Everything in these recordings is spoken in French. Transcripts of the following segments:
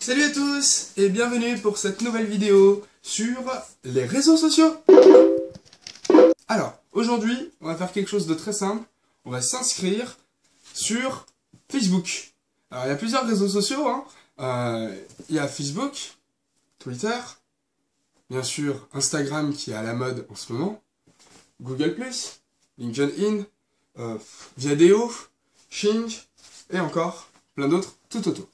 Salut à tous et bienvenue pour cette nouvelle vidéo sur les réseaux sociaux. Alors, aujourd'hui, on va faire quelque chose de très simple. On va s'inscrire sur Facebook. Alors, il y a plusieurs réseaux sociaux. Il y a Facebook, Twitter, bien sûr Instagram qui est à la mode en ce moment, Google+, LinkedIn, Viadeo, Xing et encore plein d'autres tout autour.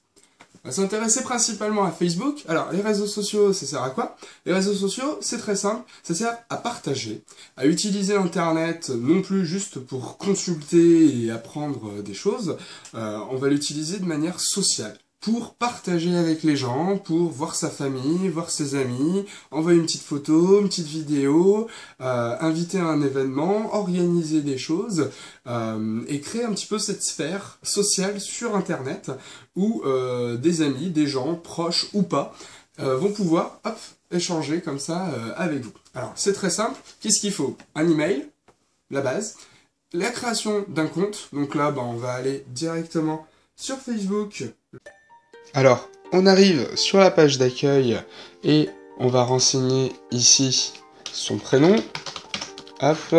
On va s'intéresser principalement à Facebook. Alors, les réseaux sociaux, ça sert à quoi? Les réseaux sociaux, c'est très simple, ça sert à partager, à utiliser Internet, non plus juste pour consulter et apprendre des choses, on va l'utiliser de manière sociale, pour partager avec les gens, pour voir sa famille, voir ses amis, envoyer une petite photo, une petite vidéo, inviter à un événement, organiser des choses, et créer un petit peu cette sphère sociale sur Internet où des amis, des gens, proches ou pas, vont pouvoir échanger comme ça avec vous. Alors c'est très simple, qu'est-ce qu'il faut? Un email, la base, la création d'un compte, donc là on va aller directement sur Facebook. Alors, on arrive sur la page d'accueil et on va renseigner ici son prénom, hop,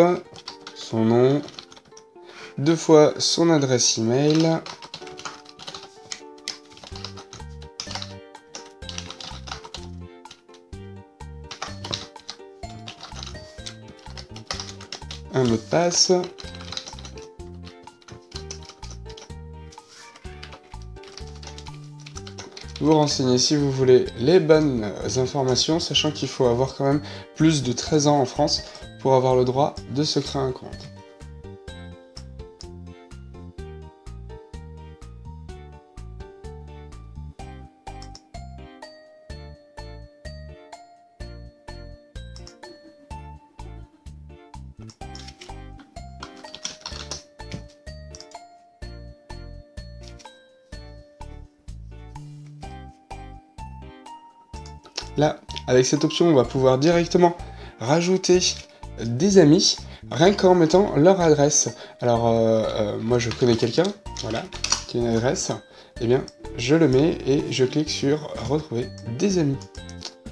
son nom, 2 fois son adresse email, un mot de passe, vous renseignez si vous voulez les bonnes informations, sachant qu'il faut avoir quand même plus de 13 ans en France pour avoir le droit de se créer un compte. Là, avec cette option, on va pouvoir directement rajouter des amis, rien qu'en mettant leur adresse. Alors, moi je connais quelqu'un, voilà, qui a une adresse, et bien, je le mets et je clique sur retrouver des amis.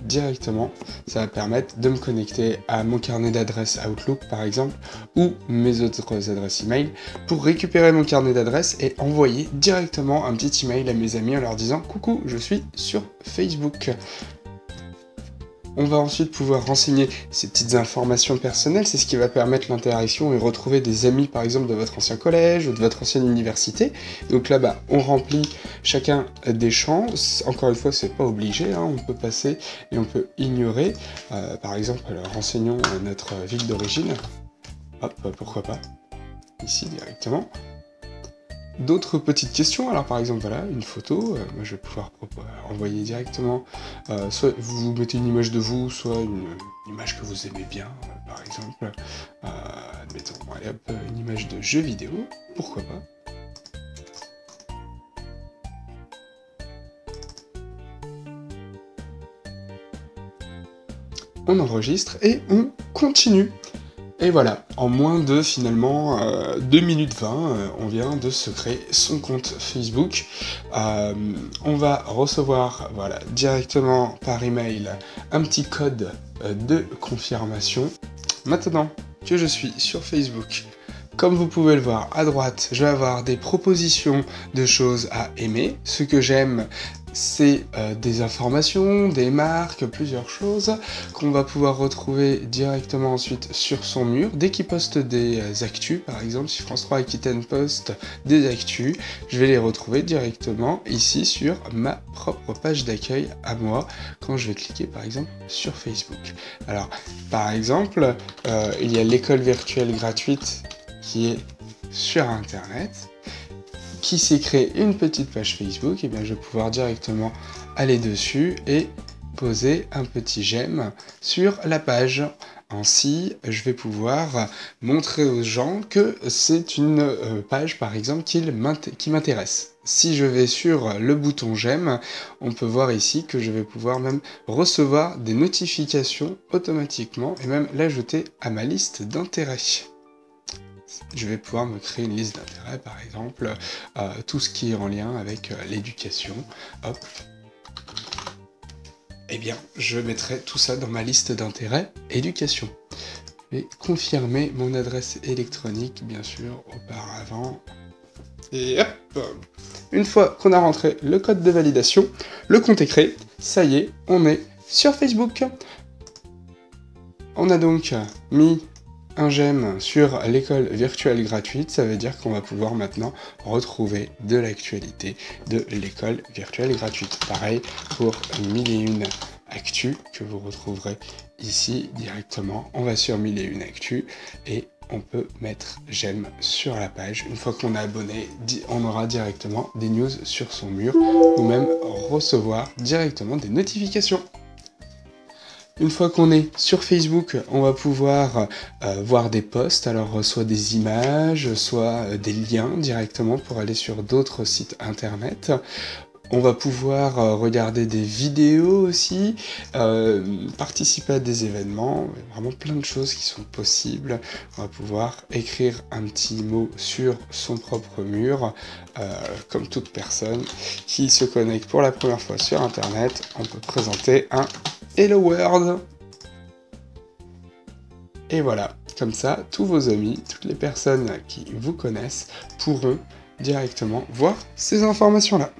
Directement, ça va permettre de me connecter à mon carnet d'adresses Outlook par exemple, ou mes autres adresses email, pour récupérer mon carnet d'adresses et envoyer directement un petit email à mes amis en leur disant « Coucou, je suis sur Facebook ». On va ensuite pouvoir renseigner ces petites informations personnelles, c'est ce qui va permettre l'interaction et retrouver des amis par exemple de votre ancien collège ou de votre ancienne université. Donc là, on remplit chacun des champs, encore une fois c'est pas obligé, on peut passer et on peut ignorer. Par exemple, renseignons notre ville d'origine, hop, pourquoi pas, ici directement. D'autres petites questions, alors par exemple voilà, une photo, moi je vais pouvoir envoyer directement, soit vous mettez une image de vous, soit une image que vous aimez bien, par exemple, admettons, allez hop, une image de jeu vidéo, pourquoi pas. On enregistre et on continue. Et voilà, en moins de finalement 2 minutes 20, on vient de se créer son compte Facebook. On va recevoir voilà, directement par email un petit code de confirmation. Maintenant que je suis sur Facebook, comme vous pouvez le voir à droite, je vais avoir des propositions de choses à aimer. Ce que j'aime, c'est des informations, des marques, plusieurs choses qu'on va pouvoir retrouver directement ensuite sur son mur. Dès qu'il poste des actus, par exemple, si France 3 Aquitaine poste des actus, je vais les retrouver directement ici sur ma propre page d'accueil à moi, quand je vais cliquer par exemple sur Facebook. Alors, par exemple, il y a l'école virtuelle gratuite qui est sur Internet, qui s'est créé une petite page Facebook, et bien je vais pouvoir directement aller dessus et poser un petit j'aime sur la page. Ainsi, je vais pouvoir montrer aux gens que c'est une page, par exemple, qui m'intéresse. Si je vais sur le bouton j'aime, on peut voir ici que je vais pouvoir même recevoir des notifications automatiquement et même l'ajouter à ma liste d'intérêts. Je vais pouvoir me créer une liste d'intérêts, par exemple, tout ce qui est en lien avec l'éducation. Hop. eh bien, je mettrai tout ça dans ma liste d'intérêts éducation. Je vais confirmer mon adresse électronique, bien sûr, auparavant. Et hop! Une fois qu'on a rentré le code de validation, le compte est créé, ça y est, on est sur Facebook. On a donc mis un j'aime sur l'école virtuelle gratuite, ça veut dire qu'on va pouvoir maintenant retrouver de l'actualité de l'école virtuelle gratuite. Pareil pour 1001 actus que vous retrouverez ici directement. On va sur 1001 actus et on peut mettre j'aime sur la page. Une fois qu'on est abonné, on aura directement des news sur son mur ou même recevoir directement des notifications. Une fois qu'on est sur Facebook, on va pouvoir voir des posts, alors soit des images, soit des liens directement pour aller sur d'autres sites internet. On va pouvoir regarder des vidéos aussi, participer à des événements, vraiment plein de choses qui sont possibles. On va pouvoir écrire un petit mot sur son propre mur, comme toute personne qui se connecte pour la première fois sur internet, on peut présenter un Hello World. Et voilà, comme ça, tous vos amis, toutes les personnes qui vous connaissent pourront directement voir ces informations-là.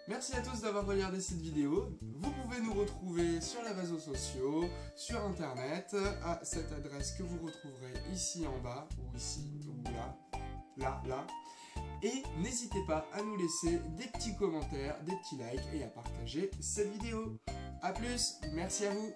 Merci à tous d'avoir regardé cette vidéo. Vous pouvez nous retrouver sur les réseaux sociaux, sur internet, à cette adresse que vous retrouverez ici en bas, ou ici, ou là. Et n'hésitez pas à nous laisser des petits commentaires, des petits likes et à partager cette vidéo. A plus, merci à vous.